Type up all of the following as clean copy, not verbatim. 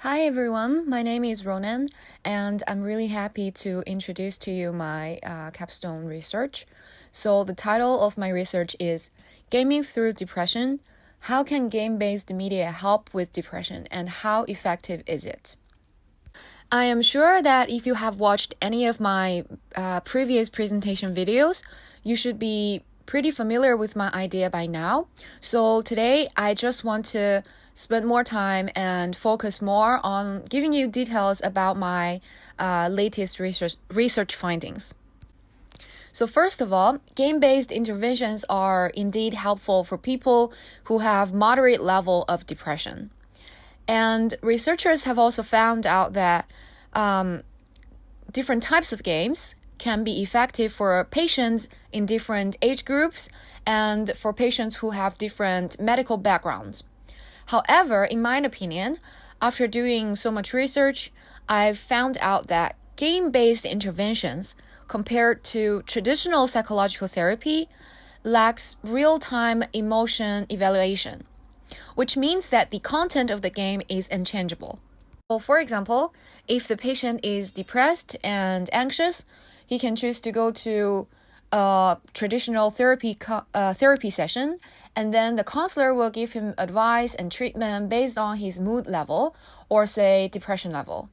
Hi everyone, my name is Ronan, and I'm really happy to introduce to you my Capstone research. So the title of my research is Gaming Through Depression: How can game-based media help with depression and how effective is it? I am sure that if you have watched any of my previous presentation videos, you should be pretty familiar with my idea by now. So today I just want to spend more time and focus more on giving you details about my latest research findings. So first of all, game-based interventions are indeed helpful for people who have moderate level of depression. And researchers have also found out that different types of games can be effective for patients in different age groups and for patients who have different medical backgrounds. However, in my opinion, after doing so much research, I've found out that game-based interventions compared to traditional psychological therapy lacks real-time emotion evaluation, which means that the content of the game is unchangeable. So, for example, if the patient is depressed and anxious, he can choose to go to a traditional therapy session, and then the counselor will give him advice and treatment based on his mood level or, say, depression level.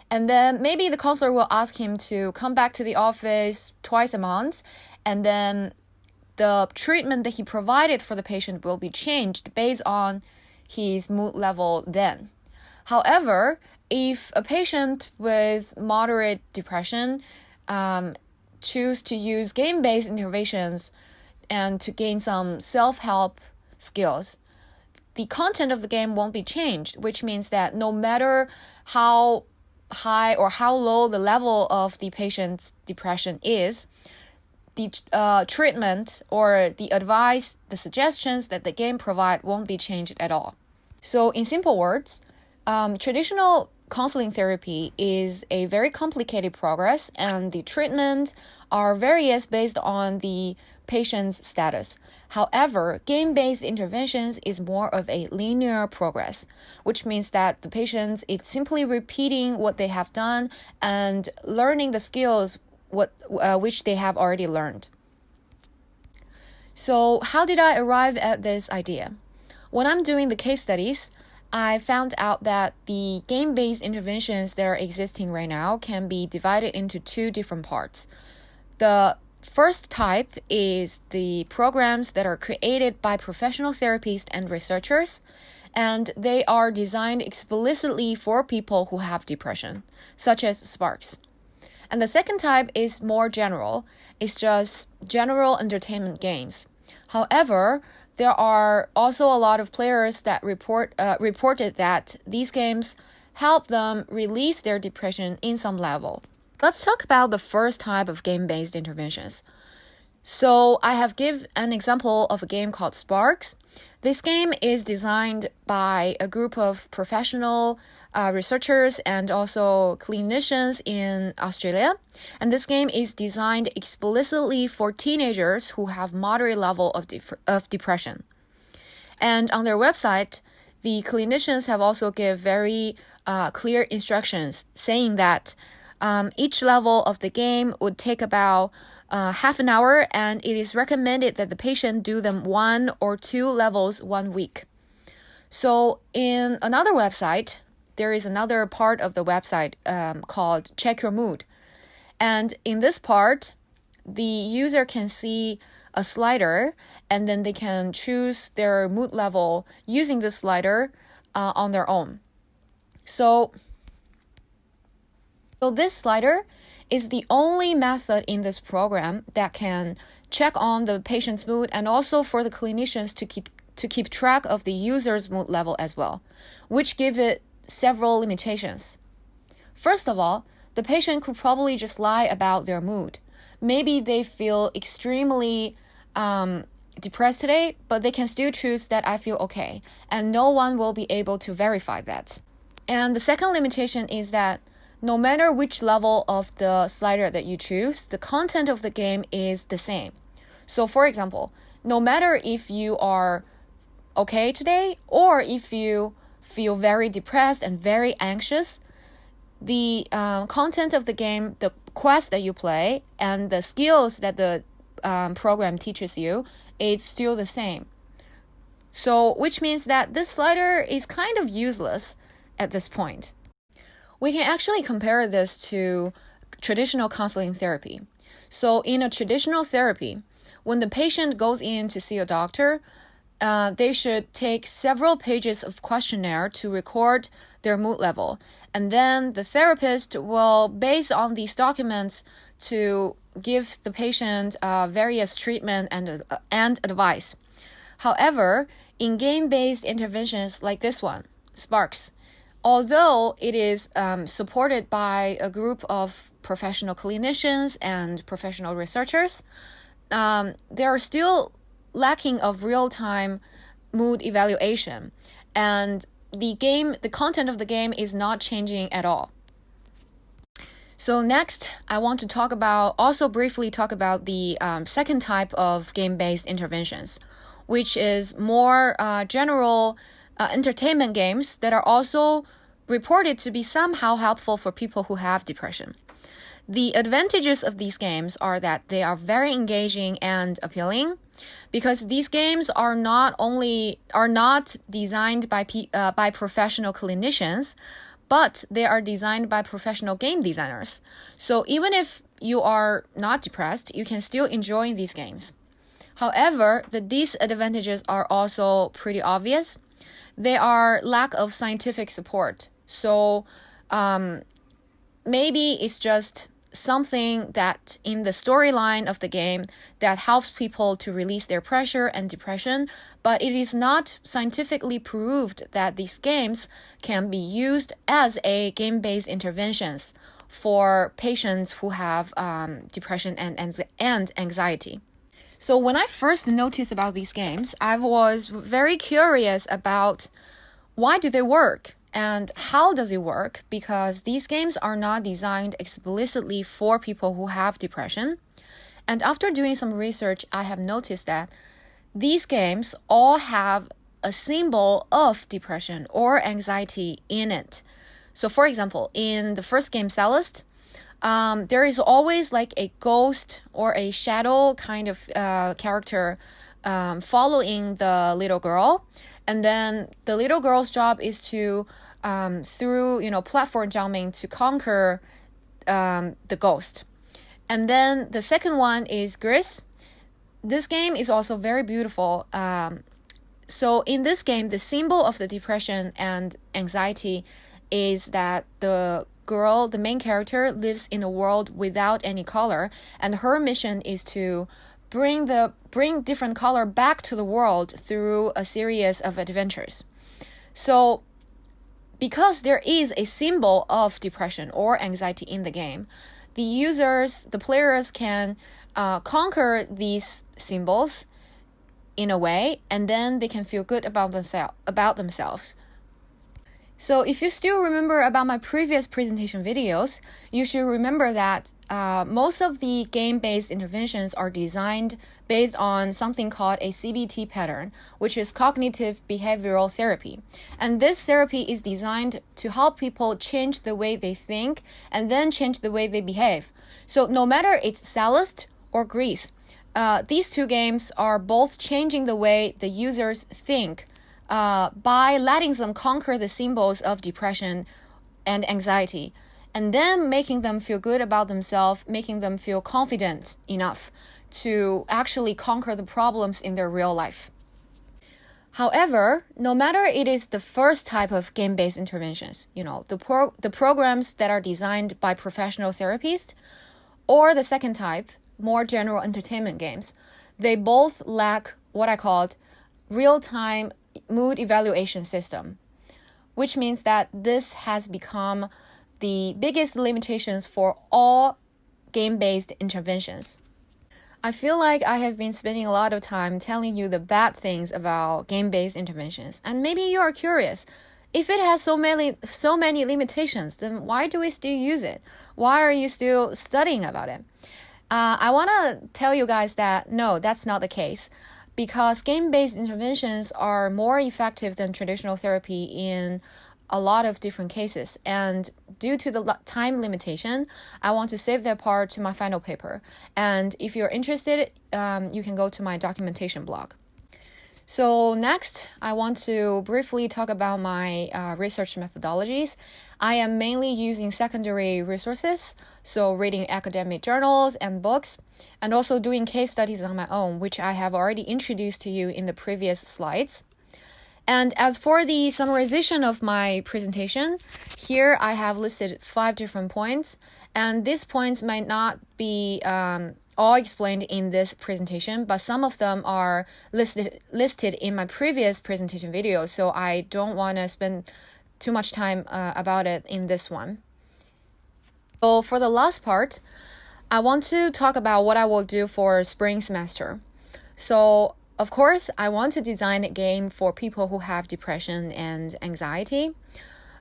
And then maybe the counselor will ask him to come back to the office twice a month, and then the treatment that he provided for the patient will be changed based on his mood level then. However, if a patient with moderate depression choose to use game-based interventions and to gain some self-help skills, the content of the game won't be changed, which means that no matter how high or how low the level of the patient's depression is, the treatment or the advice, the suggestions that the game provide won't be changed at all. So in simple words, traditional counseling therapy is a very complicated process, and the treatment are various based on the patient's status. However, game-based interventions is more of a linear progress, which means that the patient is simply repeating what they have done and learning the skills which they have already learned. So how did I arrive at this idea? When I'm doing the case studies, I found out that the game-based interventions that are existing right now can be divided into two different parts. The first type is the programs that are created by professional therapists and researchers, and they are designed explicitly for people who have depression, such as Sparks. And the second type is more general. It's just general entertainment games. However, there are also a lot of players that reported that these games help them release their depression in some level. Let's talk about the first type of game-based interventions. So I have given an example of a game called Sparks. This game is designed by a group of professional researchers and also clinicians in Australia. And this game is designed explicitly for teenagers who have moderate level of depression. And on their website, the clinicians have also given very clear instructions saying that each level of the game would take about half an hour, and it is recommended that the patient do them 1 or 2 levels 1 week. So in another website, there is another part of the website called Check Your Mood. And in this part, the user can see a slider, and then they can choose their mood level using this slider on their own. So this slider is the only method in this program that can check on the patient's mood and also for the clinicians to keep track of the user's mood level as well, which give it several limitations. First of all, the patient could probably just lie about their mood. Maybe they feel extremely depressed today, but they can still choose that I feel okay, and no one will be able to verify that. And the second limitation is that no matter which level of the slider that you choose, the content of the game is the same. So for example, no matter if you are okay today or if you feel very depressed and very anxious, the content of the game, the quest that you play, and the skills that the program teaches you, it's still the same. So, which means that this slider is kind of useless at this point. We can actually compare this to traditional counseling therapy. So, in a traditional therapy, when the patient goes in to see a doctor, they should take several pages of questionnaire to record their mood level. And then the therapist will, based on these documents, to give the patient various treatment and advice. However, in game-based interventions like this one, Sparks, although it is supported by a group of professional clinicians and professional researchers, they are still lacking of real-time mood evaluation, and the content of the game is not changing at all. So next, I want to briefly talk about the second type of game-based interventions, which is more general entertainment games that are also reported to be somehow helpful for people who have depression. The advantages of these games are that they are very engaging and appealing, because these games are not designed by professional clinicians, but they are designed by professional game designers. So even if you are not depressed, you can still enjoy these games. However, the disadvantages are also pretty obvious. They are lack of scientific support. So maybe it's just something that in the storyline of the game that helps people to release their pressure and depression, but it is not scientifically proved that these games can be used as a game-based interventions for patients who have depression and anxiety. So when I first noticed about these games, I was very curious about why do they work? And how does it work? Because these games are not designed explicitly for people who have depression. And after doing some research, I have noticed that these games all have a symbol of depression or anxiety in it. So for example, in the first game, Celeste, there is always like a ghost or a shadow kind of character following the little girl. And then the little girl's job is to, through platform jumping, to conquer the ghost. And then the second one is Gris. This game is also very beautiful. So in this game, the symbol of the depression and anxiety is that the girl, the main character, lives in a world without any color, and her mission is to bring different color back to the world through a series of adventures. So because there is a symbol of depression or anxiety in the game, the players can conquer these symbols in a way, and then they can feel good about themselves. So if you still remember about my previous presentation videos, you should remember that most of the game-based interventions are designed based on something called a CBT pattern, which is cognitive behavioral therapy. And this therapy is designed to help people change the way they think and then change the way they behave. So no matter it's Celeste or Grease, these two games are both changing the way the users think by letting them conquer the symbols of depression and anxiety, and then making them feel good about themselves, making them feel confident enough to actually conquer the problems in their real life. However, no matter it is the first type of game-based interventions, the programs that are designed by professional therapists, or the second type, more general entertainment games, they both lack what I called real-time mood evaluation system, which means that this has become the biggest limitations for all game-based interventions. I feel like I have been spending a lot of time telling you the bad things about game-based interventions, and maybe you are curious. If it has so many limitations, then why do we still use it? Why are you still studying about it? I want to tell you guys that no, that's not the case. because game-based interventions are more effective than traditional therapy in a lot of different cases. And due to the time limitation, I want to save that part to my final paper. And if you're interested, you can go to my documentation blog. So next, I want to briefly talk about my research methodologies. I am mainly using secondary resources, so reading academic journals and books, and also doing case studies on my own, which I have already introduced to you in the previous slides. And as for the summarization of my presentation, here I have listed 5 different points, and these points might not be all explained in this presentation, but some of them are listed in my previous presentation video, so I don't want to spend too much time about it in this one. So for the last part, I want to talk about what I will do for spring semester. So of course, I want to design a game for people who have depression and anxiety.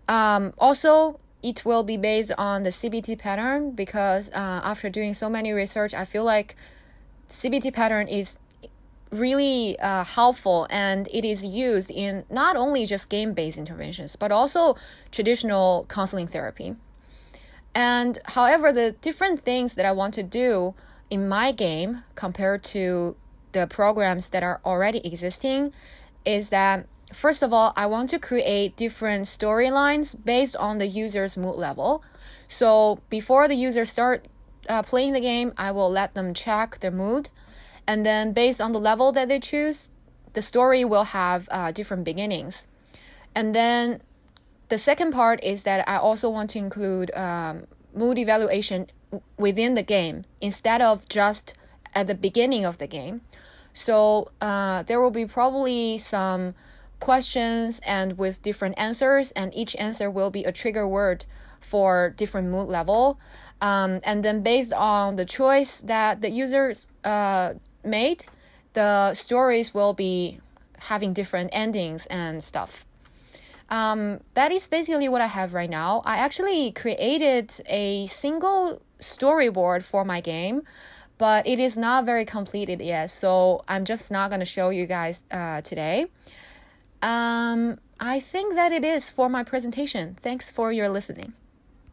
Also, it will be based on the CBT pattern because after doing so many research, I feel like CBT pattern is really helpful, and it is used in not only just game-based interventions, but also traditional counseling therapy. And however, the different things that I want to do in my game compared to the programs that are already existing is that, first of all, I want to create different storylines based on the user's mood level. So before the user start playing the game, I will let them check their mood. And then based on the level that they choose, the story will have different beginnings. And then the second part is that I also want to include mood evaluation within the game instead of just at the beginning of the game. So there will be probably some questions and with different answers, and each answer will be a trigger word for different mood level. And then based on the choice that the users made, the stories will be having different endings and stuff. That is basically what I have right now. I actually created a single storyboard for my game, but it is not very completed yet, so I'm just not going to show you guys today. I think that it is for my presentation. Thanks for your listening.